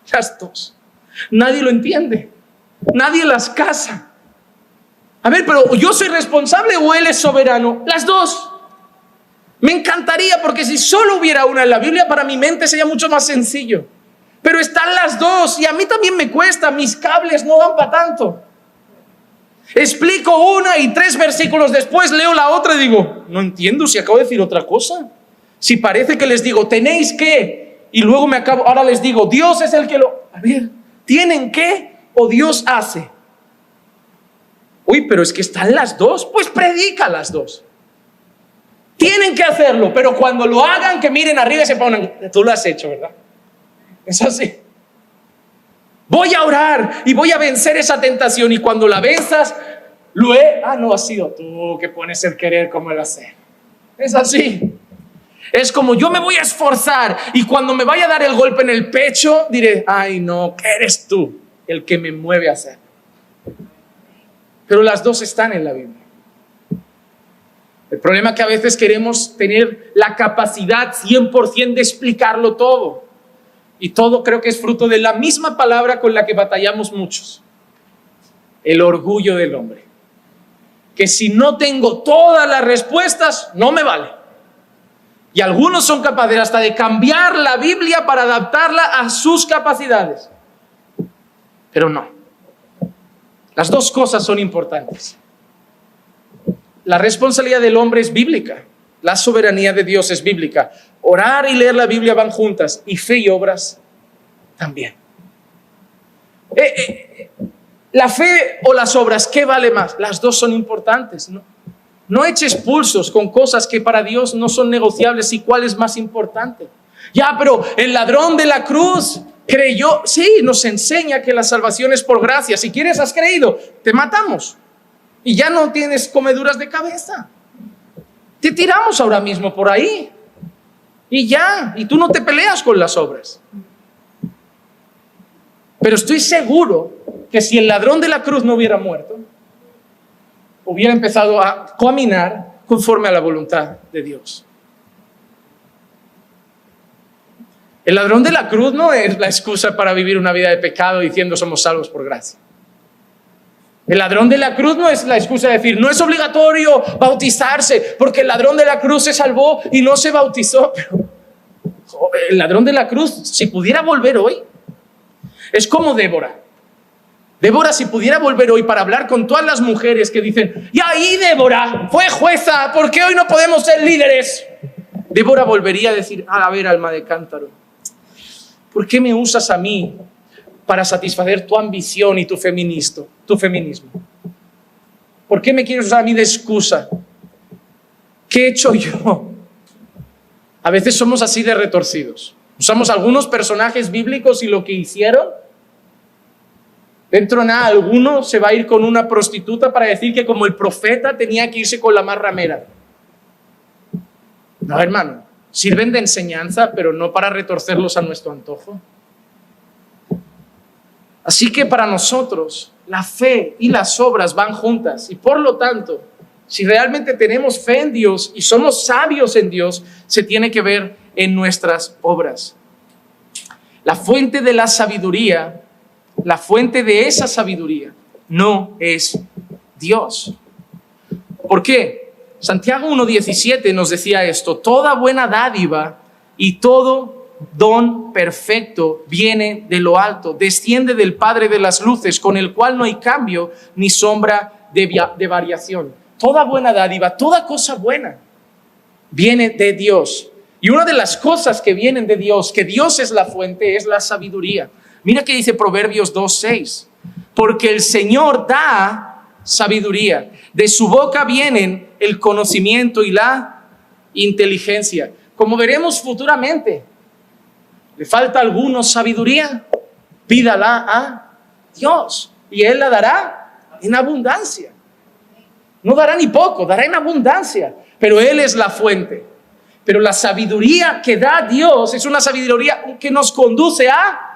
Las dos. Nadie lo entiende. Nadie las casa. A ver, pero ¿yo soy responsable o él es soberano? Las dos. Me encantaría, porque si solo hubiera una en la Biblia, para mi mente sería mucho más sencillo. Pero están las dos y a mí también me cuesta. Mis cables no dan para tanto. Explico una y 3 versículos después leo la otra y digo, no entiendo si acabo de decir otra cosa. Si parece que les digo, tenéis que, y luego ahora les digo, Dios es el que lo... A ver, ¿tienen que o Dios hace? Uy, pero es que están las dos, pues predica las dos. Tienen que hacerlo, pero cuando lo hagan, que miren arriba y se pongan, tú lo has hecho, ¿verdad? Es así. Voy a orar y voy a vencer esa tentación, y cuando la venzas, no has sido tú que pones el querer como el hacer. Es así. Es como yo me voy a esforzar y cuando me vaya a dar el golpe en el pecho, diré, ay no, que eres tú el que me mueve a hacer. Pero las dos están en la Biblia. El problema es que a veces queremos tener la capacidad 100% de explicarlo todo. Y todo creo que es fruto de la misma palabra con la que batallamos muchos. El orgullo del hombre. Que si no tengo todas las respuestas, no me vale. Y algunos son capaces hasta de cambiar la Biblia para adaptarla a sus capacidades. Pero no. Las dos cosas son importantes. La responsabilidad del hombre es bíblica. La soberanía de Dios es bíblica. Orar y leer la Biblia van juntas. Y fe y obras también. La fe o las obras, ¿qué vale más? Las dos son importantes, ¿no? No eches pulsos con cosas que para Dios no son negociables. ¿Y cuál es más importante? Ya, pero el ladrón de la cruz creyó. Sí, nos enseña que la salvación es por gracia. Si quieres, has creído, te matamos. Y ya no tienes comeduras de cabeza. te tiramos ahora mismo por ahí. Y ya, y tú no te peleas con las obras. Pero estoy seguro que si el ladrón de la cruz no hubiera muerto, hubiera empezado a caminar conforme a la voluntad de Dios. El ladrón de la cruz no es la excusa para vivir una vida de pecado diciendo somos salvos por gracia. El ladrón de la cruz no es la excusa de decir no es obligatorio bautizarse porque el ladrón de la cruz se salvó y no se bautizó. Pero el ladrón de la cruz, si pudiera volver hoy, es como Débora. Débora, si pudiera volver hoy para hablar con todas las mujeres que dicen, y ahí Débora fue jueza, ¿por qué hoy no podemos ser líderes? Débora volvería a decir, a ver, alma de cántaro, ¿por qué me usas a mí para satisfacer tu ambición y tu feminismo? ¿Por qué me quieres usar a mí de excusa? ¿Qué he hecho yo? A veces somos así de retorcidos. Usamos algunos personajes bíblicos y lo que hicieron. Dentro de nada, alguno se va a ir con una prostituta para decir que como el profeta tenía que irse con la más ramera. No, hermano, sirven de enseñanza, pero no para retorcerlos a nuestro antojo. Así que para nosotros, la fe y las obras van juntas. Y por lo tanto, si realmente tenemos fe en Dios y somos sabios en Dios, se tiene que ver en nuestras obras. La fuente de la sabiduría, la fuente de esa sabiduría, no es Dios. ¿Por qué? Santiago 1:17 nos decía esto: toda buena dádiva y todo don perfecto viene de lo alto, desciende del Padre de las luces, con el cual no hay cambio ni sombra de variación. Toda buena dádiva, toda cosa buena viene de Dios. Y una de las cosas que vienen de Dios, que Dios es la fuente, es la sabiduría. Mira que dice Proverbios 2:6. Porque el Señor da sabiduría. De su boca vienen el conocimiento y la inteligencia. Como veremos futuramente, ¿le falta a alguno sabiduría? Pídala a Dios y Él la dará en abundancia. No dará ni poco, dará en abundancia. Pero Él es la fuente. Pero la sabiduría que da Dios es una sabiduría que nos conduce a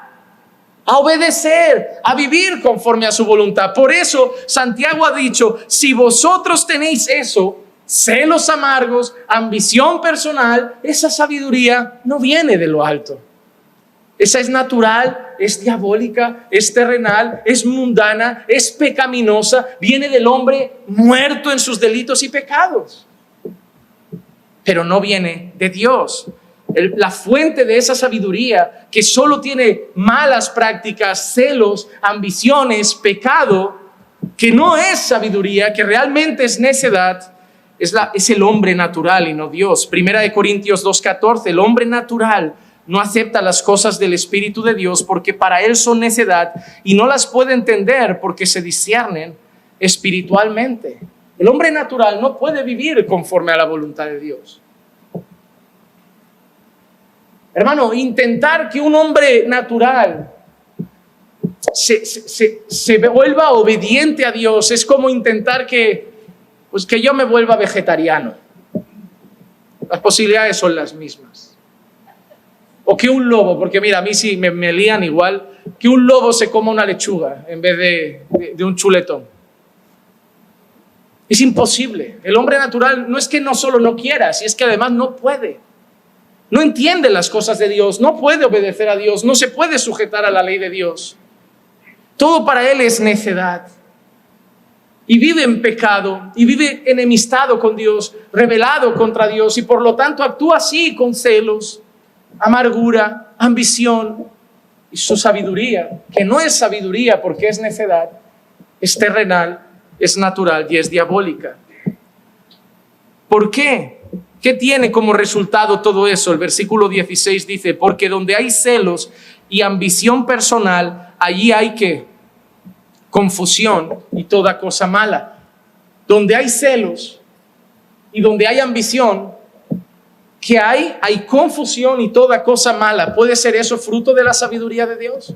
obedecer, a vivir conforme a su voluntad. Por eso Santiago ha dicho, si vosotros tenéis eso, celos amargos, ambición personal, esa sabiduría no viene de lo alto. Esa es natural, es diabólica, es terrenal, es mundana, es pecaminosa, viene del hombre muerto en sus delitos y pecados. Pero no viene de Dios. La fuente de esa sabiduría que solo tiene malas prácticas, celos, ambiciones, pecado, que no es sabiduría, que realmente es necedad, es el hombre natural y no Dios. Primera de Corintios 2:14, el hombre natural no acepta las cosas del Espíritu de Dios porque para él son necedad y no las puede entender porque se disciernen espiritualmente. El hombre natural no puede vivir conforme a la voluntad de Dios. Hermano, intentar que un hombre natural se vuelva obediente a Dios es como intentar que yo me vuelva vegetariano. Las posibilidades son las mismas. O que un lobo, porque mira, a mí sí me lían igual, que un lobo se coma una lechuga en vez de un chuletón. Es imposible. El hombre natural no es que no solo no quiera, si es que además no puede. No entiende las cosas de Dios, no puede obedecer a Dios, no se puede sujetar a la ley de Dios. Todo para él es necedad. Y vive en pecado, y vive enemistado con Dios, rebelado contra Dios, y por lo tanto actúa así con celos, amargura, ambición. Y su sabiduría, que no es sabiduría porque es necedad, es terrenal, es natural y es diabólica. ¿Por qué? ¿Qué tiene como resultado todo eso? El versículo 16 dice, porque donde hay celos y ambición personal, allí hay ¿qué? Confusión y toda cosa mala. Donde hay celos y donde hay ambición, ¿qué hay? Hay confusión y toda cosa mala. ¿Puede ser eso fruto de la sabiduría de Dios?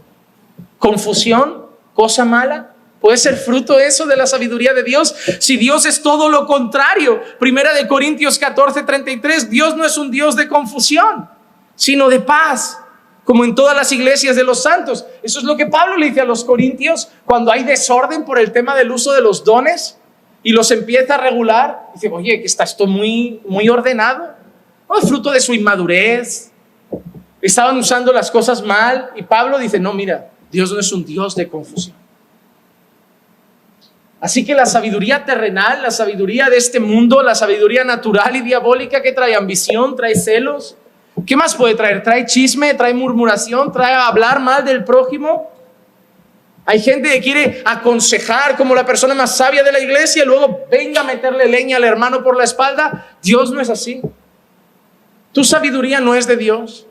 ¿Confusión? ¿Cosa mala? ¿Puede ser fruto eso de la sabiduría de Dios? Si Dios es todo lo contrario. 1 Corintios 14:33, Dios no es un Dios de confusión, sino de paz, como en todas las iglesias de los santos. Eso es lo que Pablo le dice a los corintios cuando hay desorden por el tema del uso de los dones y los empieza a regular. Dice, oye, que está esto muy ordenado. No es fruto de su inmadurez. Estaban usando las cosas mal. Y Pablo dice, no, mira, Dios no es un Dios de confusión. Así que la sabiduría terrenal, la sabiduría de este mundo, la sabiduría natural y diabólica que trae ambición, trae celos. ¿Qué más puede traer? Trae chisme, trae murmuración, trae hablar mal del prójimo. Hay gente que quiere aconsejar como la persona más sabia de la iglesia y luego venga a meterle leña al hermano por la espalda. Dios no es así. Tu sabiduría no es de Dios.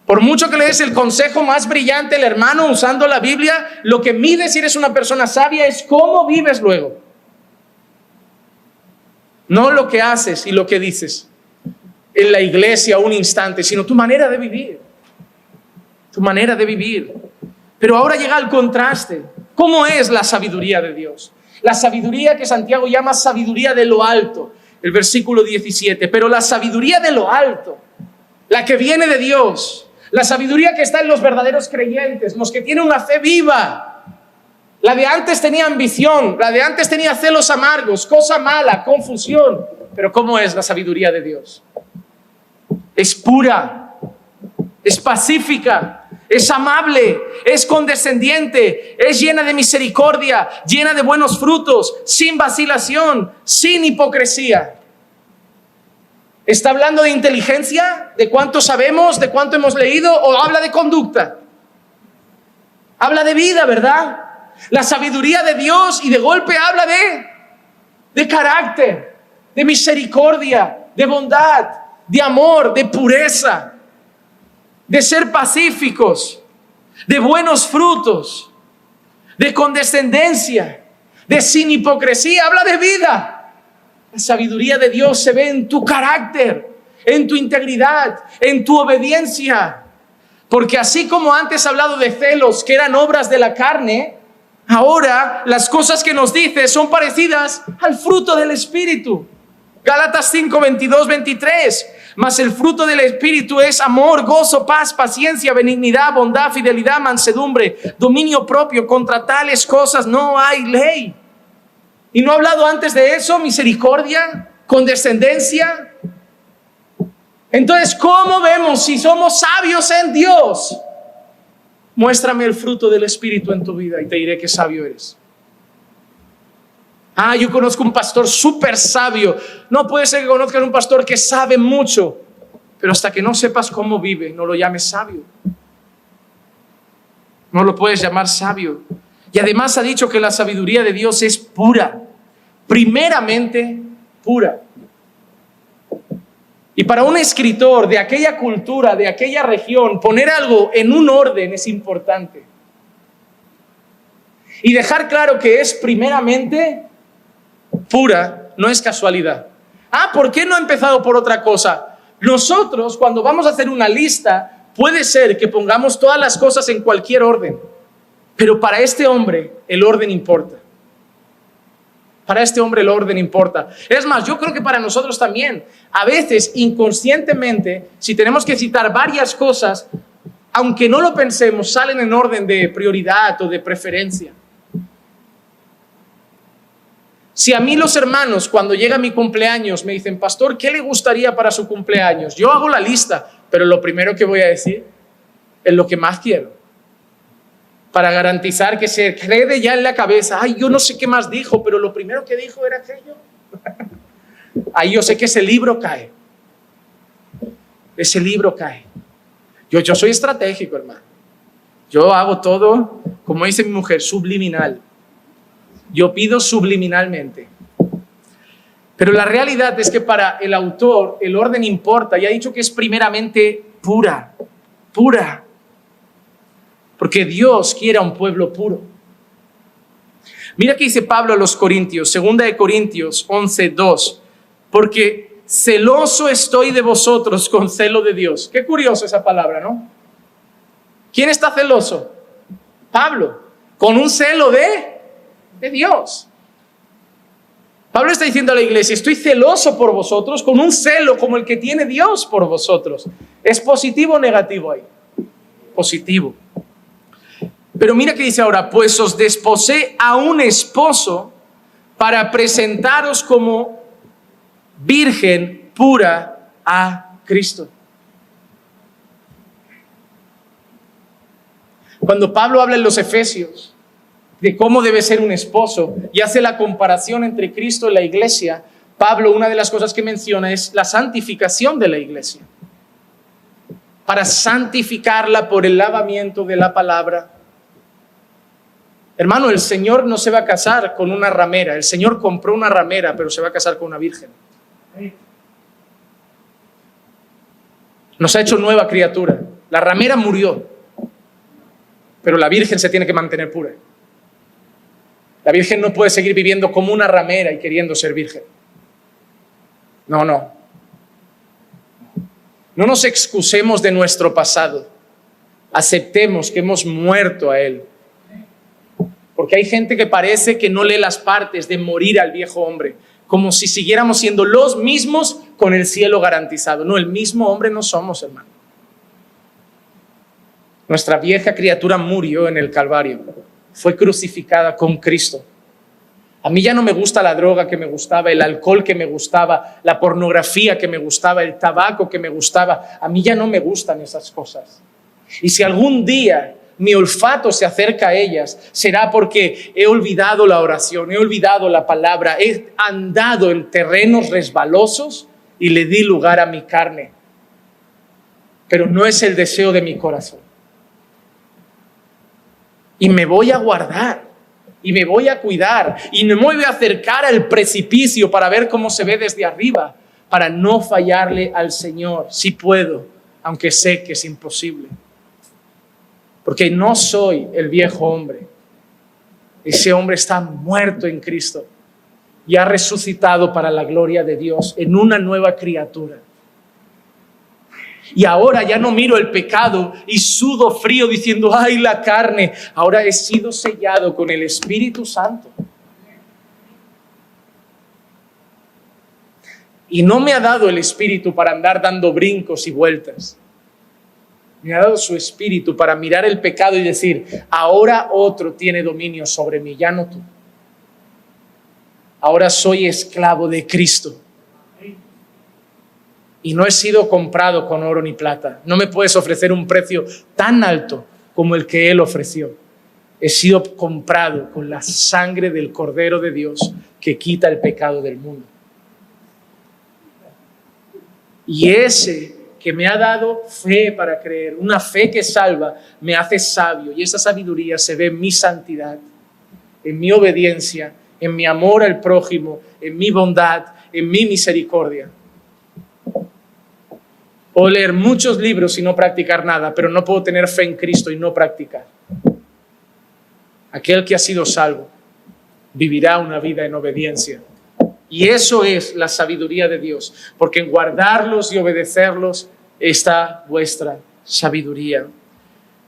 Por mucho que le des el consejo más brillante al hermano usando la Biblia, lo que mide si eres una persona sabia es cómo vives luego. No lo que haces y lo que dices en la iglesia un instante, sino tu manera de vivir. Tu manera de vivir. Pero ahora llega el contraste. ¿Cómo es la sabiduría de Dios? La sabiduría que Santiago llama sabiduría de lo alto. El versículo 17. Pero la sabiduría de lo alto, la que viene de Dios, la sabiduría que está en los verdaderos creyentes, los que tienen una fe viva. La de antes tenía ambición, la de antes tenía celos amargos, cosa mala, confusión. Pero ¿cómo es la sabiduría de Dios? Es pura, es pacífica, es amable, es condescendiente, es llena de misericordia, llena de buenos frutos, sin vacilación, sin hipocresía. ¿Está hablando de inteligencia? ¿De cuánto sabemos? ¿De cuánto hemos leído? ¿O habla de conducta? Habla de vida, ¿verdad? La sabiduría de Dios y de golpe habla de carácter, de misericordia, de bondad, de amor, de pureza, de ser pacíficos, de buenos frutos, de condescendencia, de sin hipocresía. Habla de vida. La sabiduría de Dios se ve en tu carácter, en tu integridad, en tu obediencia. Porque así como antes he hablado de celos que eran obras de la carne, ahora las cosas que nos dice son parecidas al fruto del Espíritu. Gálatas 5, 22, 23. Mas el fruto del Espíritu es amor, gozo, paz, paciencia, benignidad, bondad, fidelidad, mansedumbre, dominio propio. Contra tales cosas no hay ley. ¿Y no he hablado antes de eso? Misericordia, condescendencia. Entonces, ¿cómo vemos si somos sabios en Dios? Muéstrame el fruto del Espíritu en tu vida y te diré qué sabio eres. Yo conozco un pastor súper sabio. No puede ser que conozcas un pastor que sabe mucho, pero hasta que no sepas cómo vive, no lo llames sabio. No lo puedes llamar sabio. Y además ha dicho que la sabiduría de Dios es pura. Primeramente, pura. Y para un escritor de aquella cultura, de aquella región, poner algo en un orden es importante. Y dejar claro que es primeramente pura, no es casualidad. ¿Por qué no ha empezado por otra cosa? Nosotros, cuando vamos a hacer una lista, puede ser que pongamos todas las cosas en cualquier orden. Pero para este hombre, el orden importa. Para este hombre el orden importa. Es más, yo creo que para nosotros también. A veces, inconscientemente, si tenemos que citar varias cosas, aunque no lo pensemos, salen en orden de prioridad o de preferencia. Si a mí los hermanos, cuando llega mi cumpleaños, me dicen, pastor, ¿qué le gustaría para su cumpleaños? Yo hago la lista, pero lo primero que voy a decir es lo que más quiero. Para garantizar que se quede ya en la cabeza, yo no sé qué más dijo, pero lo primero que dijo era aquello. Ahí yo sé que ese libro cae. Ese libro cae. Yo soy estratégico, hermano. Yo hago todo, como dice mi mujer, subliminal. Yo pido subliminalmente. Pero la realidad es que para el autor el orden importa y ha dicho que es primeramente pura. Pura. Porque Dios quiere a un pueblo puro. Mira que dice Pablo a los Corintios, 2 de Corintios 11:2. Porque celoso estoy de vosotros con celo de Dios. Qué curioso esa palabra, ¿no? ¿Quién está celoso? Pablo. con un celo de Dios. Pablo está diciendo a la iglesia, estoy celoso por vosotros con un celo como el que tiene Dios por vosotros. ¿Es positivo o negativo ahí? Positivo. Pero mira que dice ahora, pues os desposé a un esposo para presentaros como virgen pura a Cristo. Cuando Pablo habla en los Efesios de cómo debe ser un esposo y hace la comparación entre Cristo y la iglesia, Pablo, una de las cosas que menciona es la santificación de la iglesia. Para santificarla por el lavamiento de la palabra. Hermano, el Señor no se va a casar con una ramera. El Señor compró una ramera, pero se va a casar con una virgen. Nos ha hecho nueva criatura. La ramera murió, pero la virgen se tiene que mantener pura. La virgen no puede seguir viviendo como una ramera y queriendo ser virgen. No. No nos excusemos de nuestro pasado. Aceptemos que hemos muerto a él. Porque hay gente que parece que no lee las partes de morir al viejo hombre, como si siguiéramos siendo los mismos con el cielo garantizado. No, el mismo hombre no somos, hermano. Nuestra vieja criatura murió en el Calvario. Fue crucificada con Cristo. A mí ya no me gusta la droga que me gustaba, el alcohol que me gustaba, la pornografía que me gustaba, el tabaco que me gustaba. A mí ya no me gustan esas cosas. Y si algún día mi olfato se acerca a ellas, será porque he olvidado la oración, he olvidado la palabra, he andado en terrenos resbalosos y le di lugar a mi carne. Pero no es el deseo de mi corazón. Y me voy a guardar, y me voy a cuidar, y no me voy a acercar al precipicio para ver cómo se ve desde arriba, para no fallarle al Señor. Si puedo, aunque sé que es imposible. Porque no soy el viejo hombre. Ese hombre está muerto en Cristo y ha resucitado para la gloria de Dios en una nueva criatura. Y ahora ya no miro el pecado y sudo frío diciendo, ¡ay, la carne! Ahora he sido sellado con el Espíritu Santo. Y no me ha dado el Espíritu para andar dando brincos y vueltas. Me ha dado su Espíritu para mirar el pecado y decir, ahora otro tiene dominio sobre mí, ya no tú. Ahora soy esclavo de Cristo. Y no he sido comprado con oro ni plata. No me puedes ofrecer un precio tan alto como el que Él ofreció. He sido comprado con la sangre del Cordero de Dios que quita el pecado del mundo. Y ese que me ha dado fe para creer, una fe que salva, me hace sabio. Y esa sabiduría se ve en mi santidad, en mi obediencia, en mi amor al prójimo, en mi bondad, en mi misericordia. Puedo leer muchos libros y no practicar nada, pero no puedo tener fe en Cristo y no practicar. Aquel que ha sido salvo vivirá una vida en obediencia. Y eso es la sabiduría de Dios, porque en guardarlos y obedecerlos está vuestra sabiduría.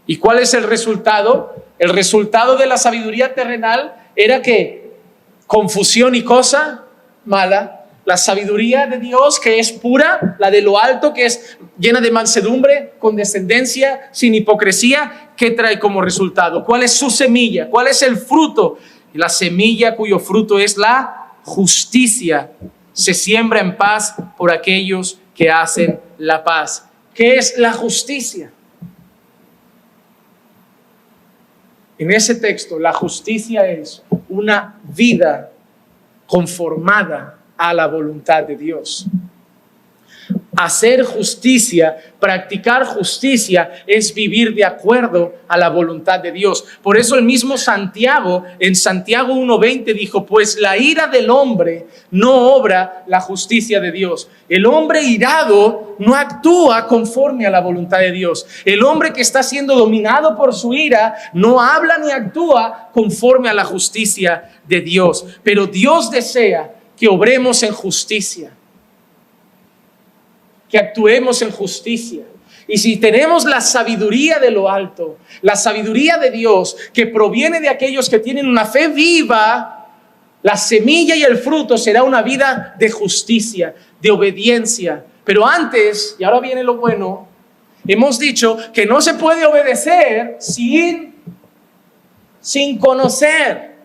¿Y cuál es el resultado? El resultado de la sabiduría terrenal era que confusión y cosa mala. La sabiduría de Dios, que es pura, la de lo alto, que es llena de mansedumbre, condescendencia, sin hipocresía, ¿qué trae como resultado? ¿Cuál es su semilla? ¿Cuál es el fruto? La semilla cuyo fruto es la justicia. Se siembra en paz por aquellos que hacen la paz. ¿Qué es la justicia? En ese texto, la justicia es una vida conformada a la voluntad de Dios. Hacer justicia, practicar justicia es vivir de acuerdo a la voluntad de Dios. Por eso el mismo Santiago, en Santiago 1:20 dijo, pues la ira del hombre no obra la justicia de Dios. El hombre irado no actúa conforme a la voluntad de Dios. El hombre que está siendo dominado por su ira no habla ni actúa conforme a la justicia de Dios. Pero Dios desea que obremos en justicia, que actuemos en justicia, Y si tenemos la sabiduría de lo alto, la sabiduría de Dios que proviene de aquellos que tienen una fe viva, la semilla y el fruto será una vida de justicia, de obediencia. Pero antes, y ahora viene lo bueno, hemos dicho que no se puede obedecer sin conocer.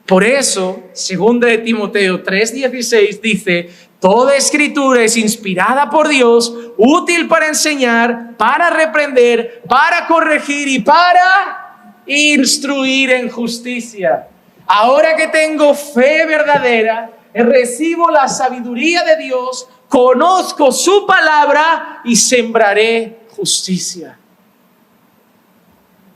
Por eso, 2 de Timoteo 3:16 dice: toda escritura es inspirada por Dios, útil para enseñar, para reprender, para corregir y para instruir en justicia. Ahora que tengo fe verdadera, recibo la sabiduría de Dios, conozco su palabra y sembraré justicia.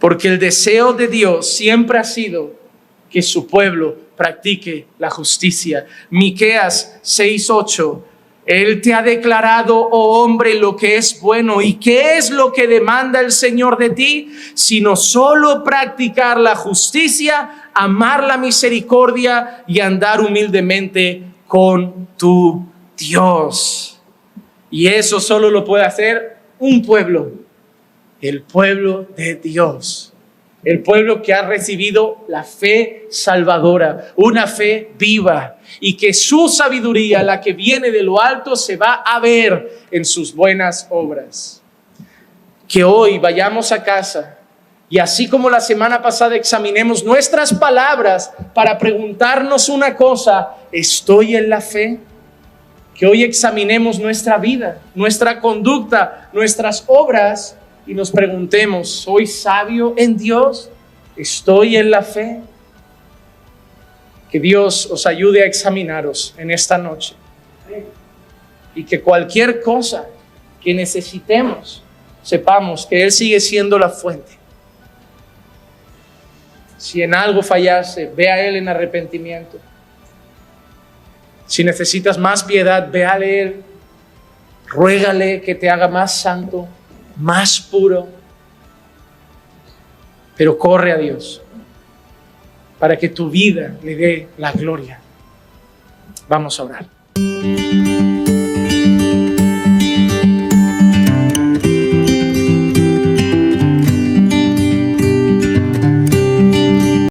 Porque el deseo de Dios siempre ha sido que su pueblo practique la justicia. Miqueas 6:8. Él te ha declarado, oh hombre, lo que es bueno. ¿Y qué es lo que demanda el Señor de ti? Sino solo practicar la justicia, amar la misericordia y andar humildemente con tu Dios. Y eso solo lo puede hacer un pueblo, el pueblo de Dios. El pueblo que ha recibido la fe salvadora, una fe viva, y que su sabiduría, la que viene de lo alto, se va a ver en sus buenas obras. Que hoy vayamos a casa y así como la semana pasada examinemos nuestras palabras para preguntarnos una cosa: ¿estoy en la fe? Que hoy examinemos nuestra vida, nuestra conducta, nuestras obras, y nos preguntemos: ¿soy sabio en Dios? ¿Estoy en la fe? Que Dios os ayude a examinaros en esta noche. Y que cualquier cosa que necesitemos, sepamos que Él sigue siendo la fuente. Si en algo fallase, ve a Él en arrepentimiento. Si necesitas más piedad, ve a Él. Ruégale que te haga más santo, más puro, pero corre a Dios para que tu vida le dé la gloria. Vamos a orar.